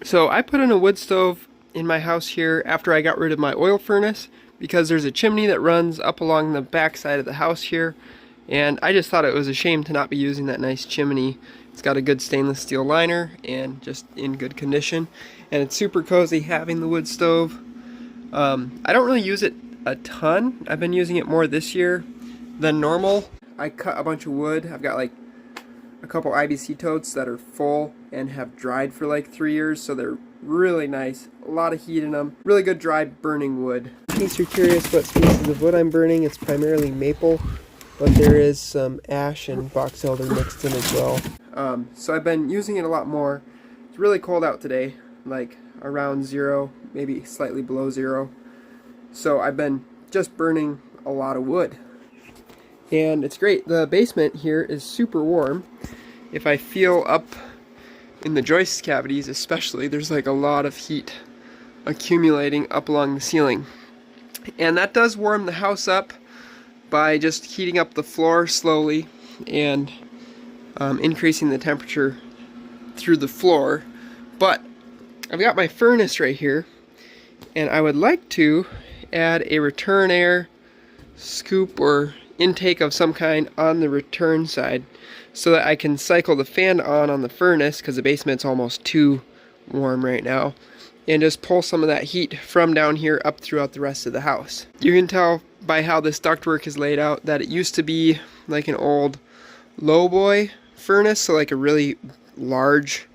So I put in a wood stove in my house here after I got rid of my oil furnace because there's a chimney that runs up along the back side of the house here, and I just thought it was a shame to not be using that nice chimney. It's got a good stainless steel liner and just in good condition, and it's super cozy having the wood stove. I don't really use it a ton. I've been using it more this year than normal. I cut a bunch of wood. I've got like a couple IBC totes that are full and have dried for like 3 years, so they're really nice. A lot of heat in them. Really good dry burning wood. In case you're curious what species of wood I'm burning, it's primarily maple, but there is some ash and box elder mixed in as well. So I've been using it a lot more. It's really cold out today, like around 0, maybe slightly below 0. So I've been just burning a lot of wood. And it's great. The basement here is super warm. If I feel up in the joist cavities especially, there's like a lot of heat accumulating up along the ceiling. And that does warm the house up by just heating up the floor slowly and increasing the temperature through the floor. But I've got my furnace right here, and I would like to add a return air scoop or intake of some kind on the return side so that I can cycle the fan on the furnace, because the basement's almost too warm right now, and just pull some of that heat from down here up throughout the rest of the house. You can tell by how this ductwork is laid out that it used to be like an old lowboy furnace, so like a really large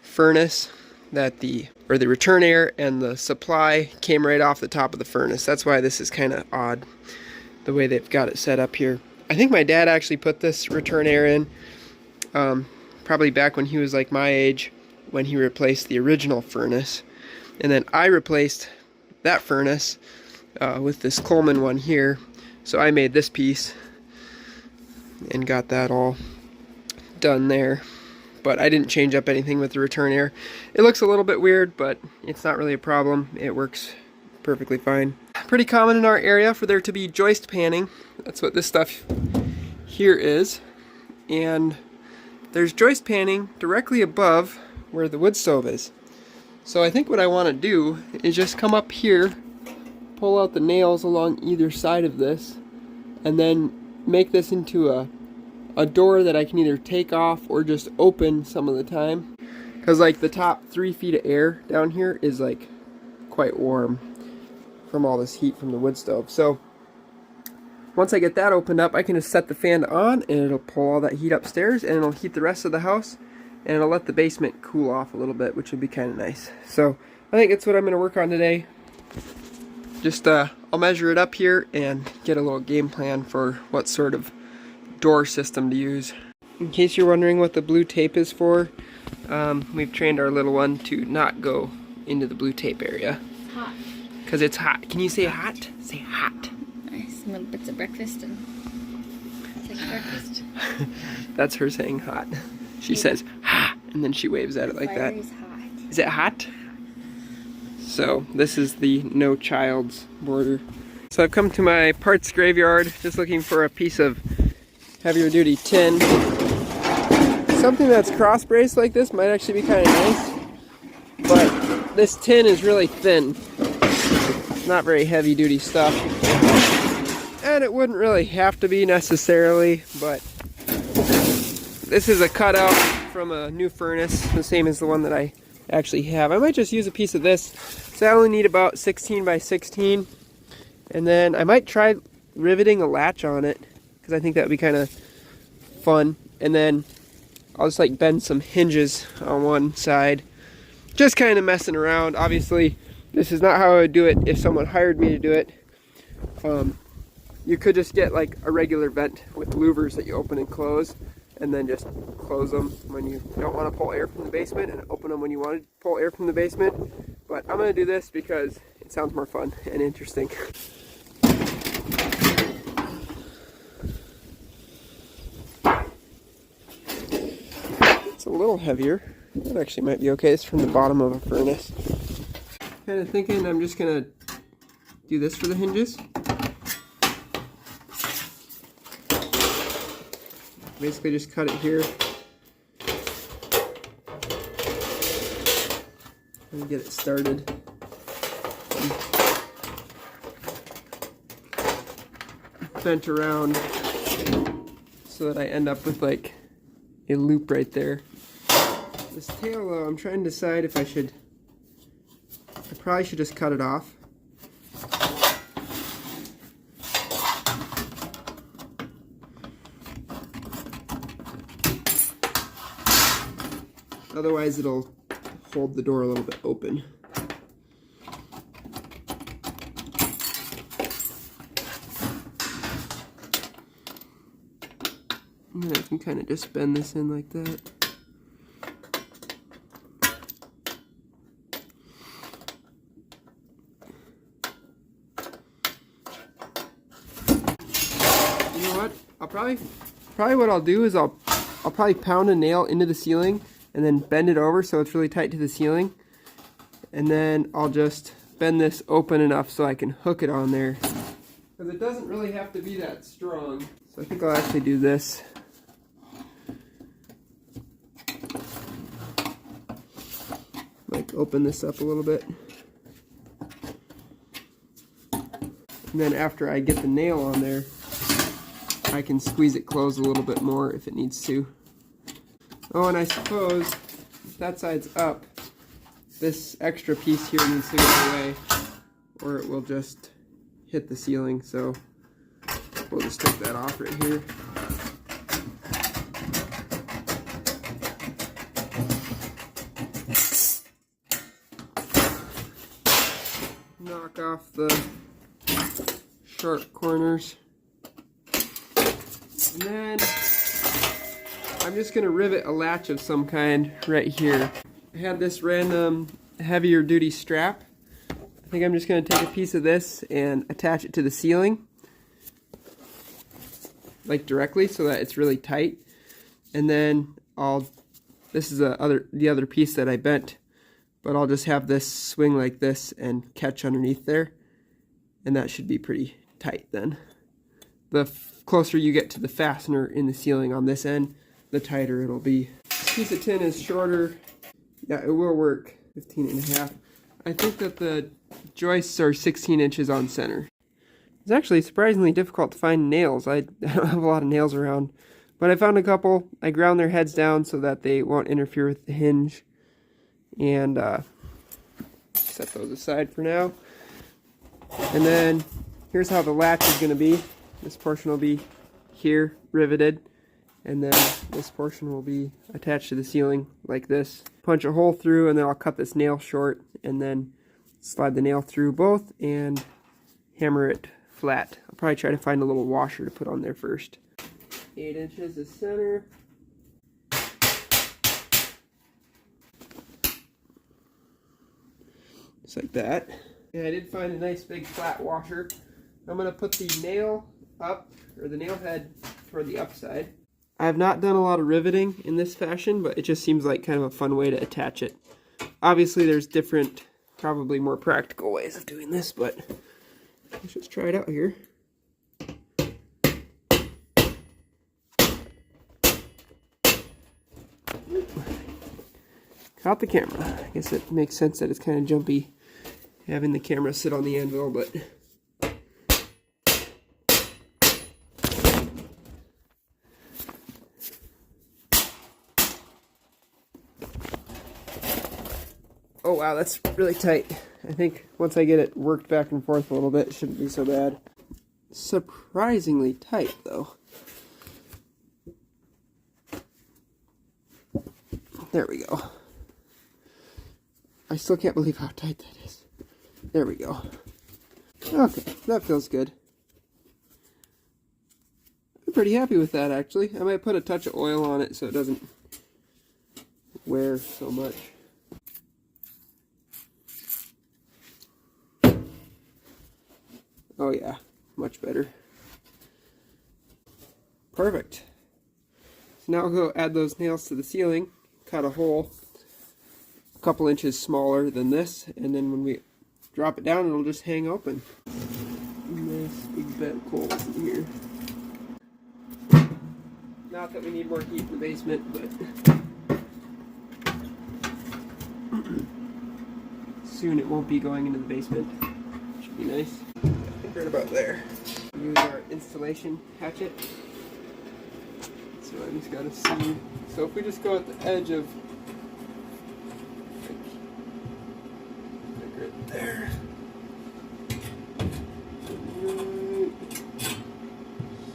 furnace that the return air and the supply came right off the top of the furnace. That's why this is kind of odd, the way they've got it set up here. I think my dad actually put this return air in probably back when he was like my age, when he replaced the original furnace. And then I replaced that furnace with this Coleman one here. So I made this piece and got that all done there. But I didn't change up anything with the return air. It looks a little bit weird, but it's not really a problem. It works perfectly fine. Pretty common in our area for there to be joist panning. That's what this stuff here is. And there's joist panning directly above where the wood stove is. So I think what I want to do is just come up here, pull out the nails along either side of this, and then make this into a door that I can either take off or just open some of the time. Because like the top 3 feet of air down here is like quite warm from all this heat from the wood stove. So once I get that opened up, I can just set the fan on and it'll pull all that heat upstairs, and it'll heat the rest of the house, and it'll let the basement cool off a little bit, which would be kind of nice. So I think that's what I'm going to work on today. Just I'll measure it up here and get a little game plan for what sort of door system to use. In case you're wondering what the blue tape is for, we've trained our little one to not go into the blue tape area. Hot. Because it's hot. Can you say hot? Say hot. Nice. Little bits of breakfast and it's like breakfast. That's her saying hot. She says hot, and then she waves at it like that. Is hot. Is it hot? So this is the no child's border. So I've come to my parts graveyard just looking for a piece of heavier duty tin. Something that's cross braced like this might actually be kind of nice, but this tin is really thin. It's not very heavy duty stuff, and it wouldn't really have to be necessarily, but this is a cutout from a new furnace, the same as the one that I actually have. I might just use a piece of this. So I only need about 16 by 16, and then I might try riveting a latch on it, because I think that would be kind of fun. And then I'll just like bend some hinges on one side, just kind of messing around. Obviously this is not how I would do it if someone hired me to do it. You could just get like a regular vent with louvers that you open and close, and then just close them when you don't want to pull air from the basement, and open them when you want to pull air from the basement. But I'm going to do this because it sounds more fun and interesting. It's a little heavier. That actually might be okay. It's from the bottom of a furnace. Kind of thinking I'm just going to do this for the hinges. Basically just cut it here. Let me get it started. Bent around so that I end up with like a loop right there. This tail though, I'm trying to decide if I probably should just cut it off. Otherwise it'll hold the door a little bit open. And then I can kind of just bend this in like that. You know what? Probably what I'll do is I'll probably pound a nail into the ceiling and then bend it over so it's really tight to the ceiling. And then I'll just bend this open enough so I can hook it on there. Because it doesn't really have to be that strong. So I think I'll actually do this. Like open this up a little bit. And then after I get the nail on there, I can squeeze it closed a little bit more if it needs to. Oh, and I suppose if that side's up, this extra piece here needs to go away or it will just hit the ceiling. So we'll just take that off right here. Knock off the sharp corners. And then I'm just going to rivet a latch of some kind right here. I had this random heavier duty strap. I think I'm just going to take a piece of this and attach it to the ceiling, like directly, so that it's really tight. And then this is the other piece that I bent, but I'll just have this swing like this and catch underneath there, and that should be pretty tight then. The closer you get to the fastener in the ceiling on this end, the tighter it'll be. This piece of tin is shorter. Yeah, it will work. 15.5. I think that the joists are 16 inches on center. It's actually surprisingly difficult to find nails. I don't have a lot of nails around, but I found a couple. I ground their heads down so that they won't interfere with the hinge, and set those aside for now. And then here's how the latch is going to be. This portion will be here riveted, and then this portion will be attached to the ceiling like this. Punch a hole through, and then I'll cut this nail short and then slide the nail through both and hammer it flat. I'll probably try to find a little washer to put on there first. 8 inches is center. Just like that. And I did find a nice big flat washer. I'm going to put the nail up, or the nail head toward the upside. I have not done a lot of riveting in this fashion, but it just seems like kind of a fun way to attach it. Obviously there's different, probably more practical ways of doing this, but let's just try it out here. Caught the camera. I guess it makes sense that it's kind of jumpy having the camera sit on the anvil, but oh wow, that's really tight. I think once I get it worked back and forth a little bit, it shouldn't be so bad. Surprisingly tight though. There we go. I still can't believe how tight that is. There we go. Okay, that feels good. I'm pretty happy with that actually. I might put a touch of oil on it so it doesn't wear so much. Oh yeah, much better. Perfect. So now I'll go add those nails to the ceiling, cut a hole a couple inches smaller than this, and then when we drop it down it'll just hang open. Nice big bed of coals in here. Not that we need more heat in the basement, but soon it won't be going into the basement. Should be nice. I think right about there. Use our installation hatchet. So I just gotta see. So if we just go at the edge of like right there. Right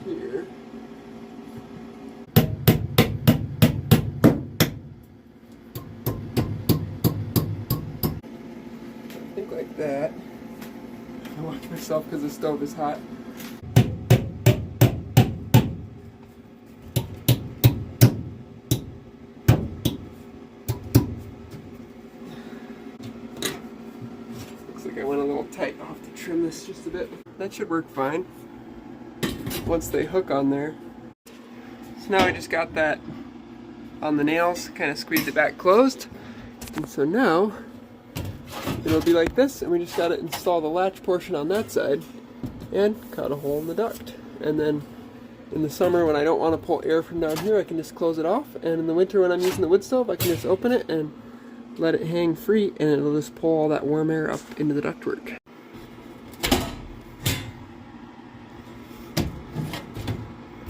here. I think like that. I watch myself because the stove is hot. Looks like I went a little tight. I'll have to trim this just a bit. That should work fine once they hook on there. So now I just got that on the nails, kind of squeezed it back closed. And so now it'll be like this, and we just gotta install the latch portion on that side and cut a hole in the duct. And then in the summer when I don't want to pull air from down here, I can just close it off, and in the winter when I'm using the wood stove, I can just open it and let it hang free, and it'll just pull all that warm air up into the ductwork.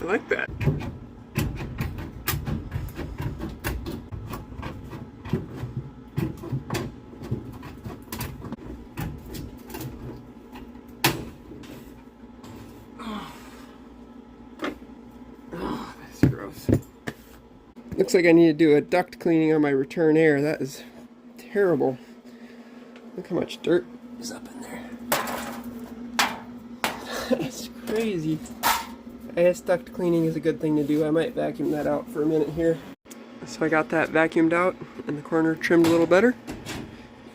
I like that. Looks like I need to do a duct cleaning on my return air. That is terrible. Look how much dirt is up in there. That's crazy. I guess duct cleaning is a good thing to do. I might vacuum that out for a minute here. So I got that vacuumed out and the corner trimmed a little better.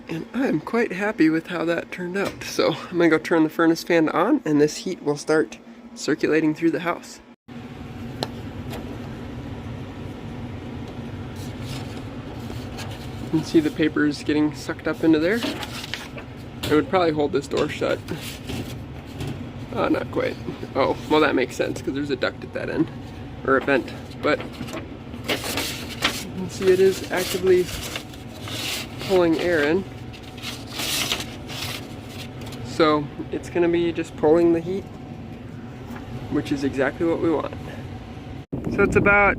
And I'm quite happy with how that turned out. So I'm gonna go turn the furnace fan on and this heat will start circulating through the house. You can see the papers getting sucked up into there. It would probably hold this door shut. Not quite. Oh, well that makes sense because there's a duct at that end, or a vent. But you can see it is actively pulling air in. So it's going to be just pulling the heat, which is exactly what we want. So it's about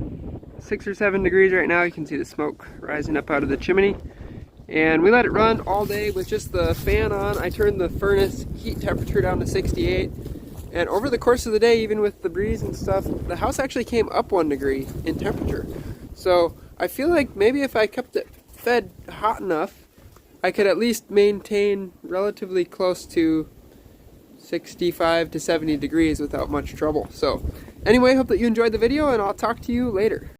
6 or 7 degrees right now. You can see the smoke rising up out of the chimney. And we let it run all day with just the fan on. I turned the furnace heat temperature down to 68. And over the course of the day, even with the breeze and stuff, the house actually came up 1 degree in temperature. So I feel like maybe if I kept it fed hot enough, I could at least maintain relatively close to 65 to 70 degrees without much trouble. So anyway, hope that you enjoyed the video, and I'll talk to you later.